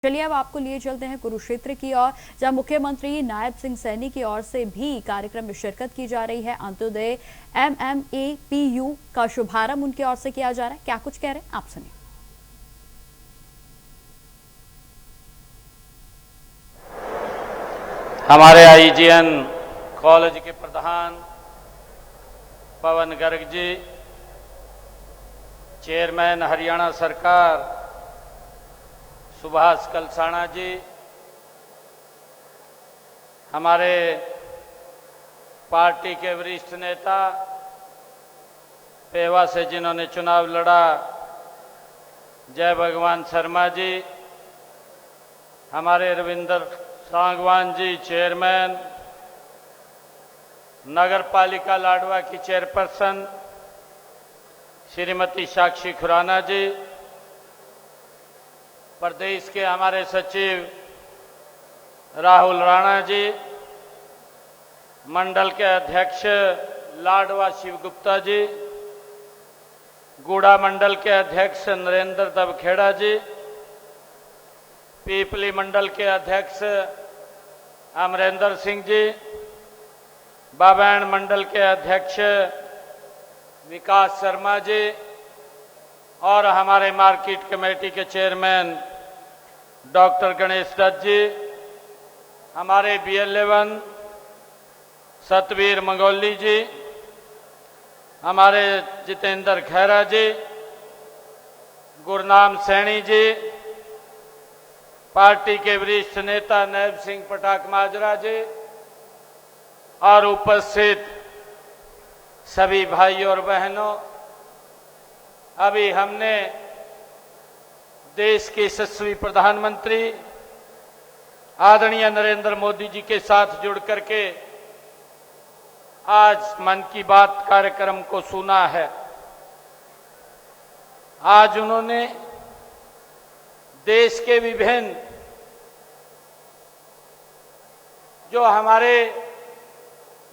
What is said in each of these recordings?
चलिए अब आपको लिए चलते हैं कुरुक्षेत्र की ओर, जहां मुख्यमंत्री नायब सिंह सैनी की ओर से भी कार्यक्रम में शिरकत की जा रही है। अंत्योदय MMAPU का शुभारंभ उनकी ओर से किया जा रहा है। क्या कुछ कह रहे हैं आप सुनिए। हमारे IGN कॉलेज के प्रधान पवन गर्ग जी, चेयरमैन हरियाणा सरकार सुभाष कलसाणा जी, हमारे पार्टी के वरिष्ठ नेता पेवा से जिन्होंने चुनाव लड़ा जय भगवान शर्मा जी, हमारे रविंद्र सांगवान जी चेयरमैन, नगर पालिका लाडवा की चेयरपर्सन श्रीमती साक्षी खुराना जी, प्रदेश के हमारे सचिव राहुल राणा जी, मंडल के अध्यक्ष लाडवा शिव गुप्ता जी, गूड़ा मंडल के अध्यक्ष नरेंद्र दबखेड़ा जी, पीपली मंडल के अध्यक्ष अमरेंद्र सिंह जी, बाबैन मंडल के अध्यक्ष विकास शर्मा जी और हमारे मार्केट कमेटी के चेयरमैन डॉक्टर गणेश दत्त जी, हमारे BL11 सतवीर मंगोली जी, हमारे जितेंद्र खैरा जी, गुरनाम सैनी जी, पार्टी के वरिष्ठ नेता नायब सिंह पटाक माजरा जी और उपस्थित सभी भाई और बहनों, अभी हमने देश के यशस्वी प्रधानमंत्री आदरणीय नरेंद्र मोदी जी के साथ जुड़ करके आज मन की बात कार्यक्रम को सुना है। आज उन्होंने देश के विभिन्न जो हमारे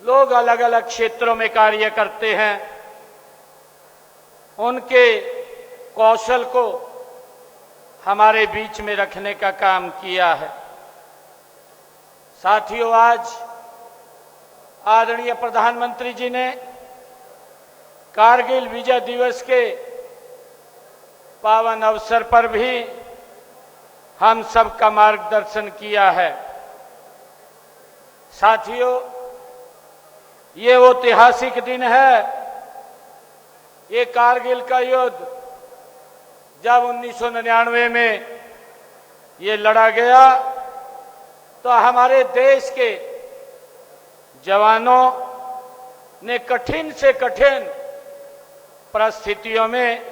लोग अलग अलग क्षेत्रों में कार्य करते हैं उनके कौशल को हमारे बीच में रखने का काम किया है। साथियों, आज आदरणीय प्रधानमंत्री जी ने कारगिल विजय दिवस के पावन अवसर पर भी हम सबका मार्गदर्शन किया है। साथियों, ये ऐतिहासिक दिन है। ये कारगिल का युद्ध जब 1999 में ये लड़ा गया तो हमारे देश के जवानों ने कठिन से कठिन परिस्थितियों में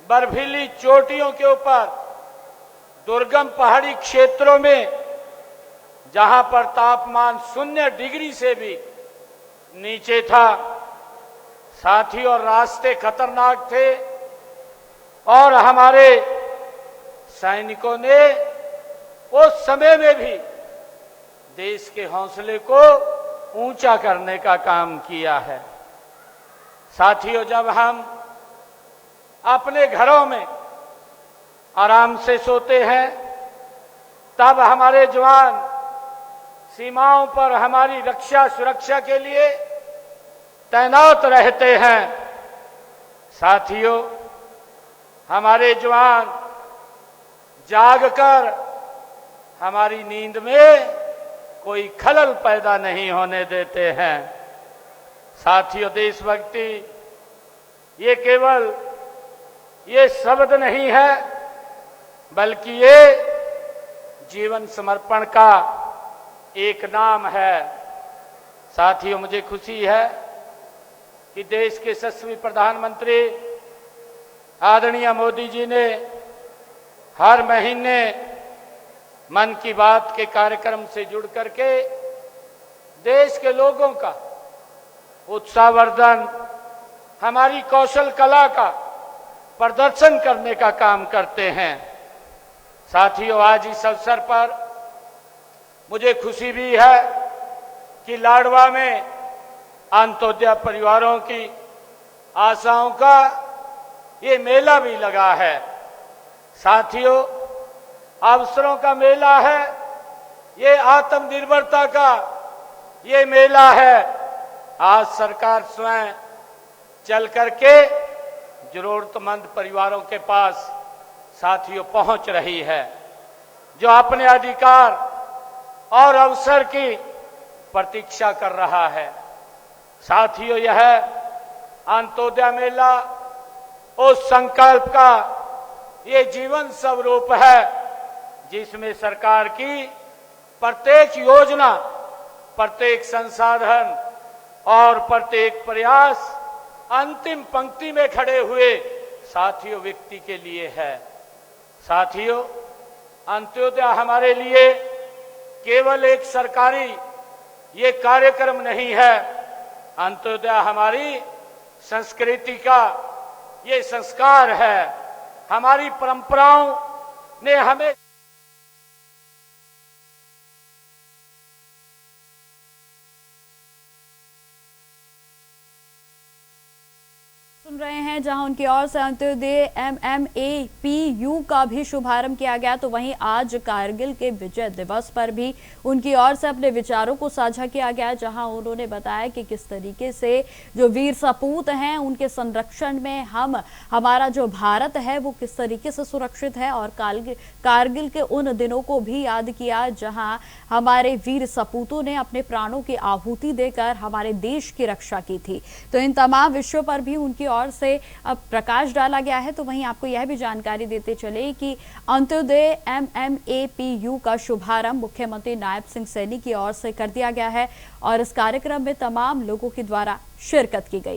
बर्फीली चोटियों के ऊपर दुर्गम पहाड़ी क्षेत्रों में जहां पर तापमान 0 डिग्री से भी नीचे था, साथियों रास्ते खतरनाक थे और हमारे सैनिकों ने उस समय में भी देश के हौसले को ऊंचा करने का काम किया है। साथियों, जब हम अपने घरों में आराम से सोते हैं तब हमारे जवान सीमाओं पर हमारी रक्षा सुरक्षा के लिए तैनात रहते हैं। साथियों, हमारे जवान जागकर हमारी नींद में कोई खलल पैदा नहीं होने देते हैं। साथियों, देशभक्ति ये केवल ये शब्द नहीं है बल्कि ये जीवन समर्पण का एक नाम है। साथियों, मुझे खुशी है कि देश के यशस्वी प्रधानमंत्री आदरणीय मोदी जी ने हर महीने मन की बात के कार्यक्रम से जुड़ करके देश के लोगों का उत्साहवर्धन, हमारी कौशल कला का प्रदर्शन करने का काम करते हैं। साथियों, आज इस अवसर पर मुझे खुशी भी है कि लाडवा में अंत्योदय परिवारों की आशाओं का ये मेला भी लगा है। साथियों, अवसरों का मेला है, ये आत्मनिर्भरता का ये मेला है। आज सरकार स्वयं चल करके जरूरतमंद परिवारों के पास साथियों पहुंच रही है, जो अपने अधिकार और अवसर की प्रतीक्षा कर रहा है। साथियों, यह अंत्योदय मेला उस संकल्प का ये जीवन स्वरूप है जिसमें सरकार की प्रत्येक योजना, प्रत्येक संसाधन और प्रत्येक प्रयास अंतिम पंक्ति में खड़े हुए साथियों व्यक्ति के लिए है। साथियों, अंत्योदय हमारे लिए केवल एक सरकारी ये कार्यक्रम नहीं है। अंत्योदय हमारी संस्कृति का ये संस्कार है। हमारी परंपराओं ने हमें सुन रहे हैं, जहां उनकी ओर से अंत्योदय MMAPU का भी शुभारंभ किया गया, तो वहीं आज कारगिल के विजय दिवस पर भी उनकी ओर से अपने विचारों को साझा किया गया, जहां उन्होंने बताया कि किस तरीके से जो वीर सपूत हैं उनके संरक्षण में हमारा जो भारत है वो किस तरीके से सुरक्षित है, और कारगिल के उन दिनों को भी याद किया जहां हमारे वीर सपूतों ने अपने प्राणों की आहुति देकर हमारे देश की रक्षा की थी। तो इन तमाम विषयों पर भी उनकी ओर से अब प्रकाश डाला गया है। तो वहीं आपको यह भी जानकारी देते चले कि अंत्योदय MMAPU का शुभारंभ मुख्यमंत्री नायब सिंह सैनी की ओर से कर दिया गया है और इस कार्यक्रम में तमाम लोगों के द्वारा शिरकत की गई।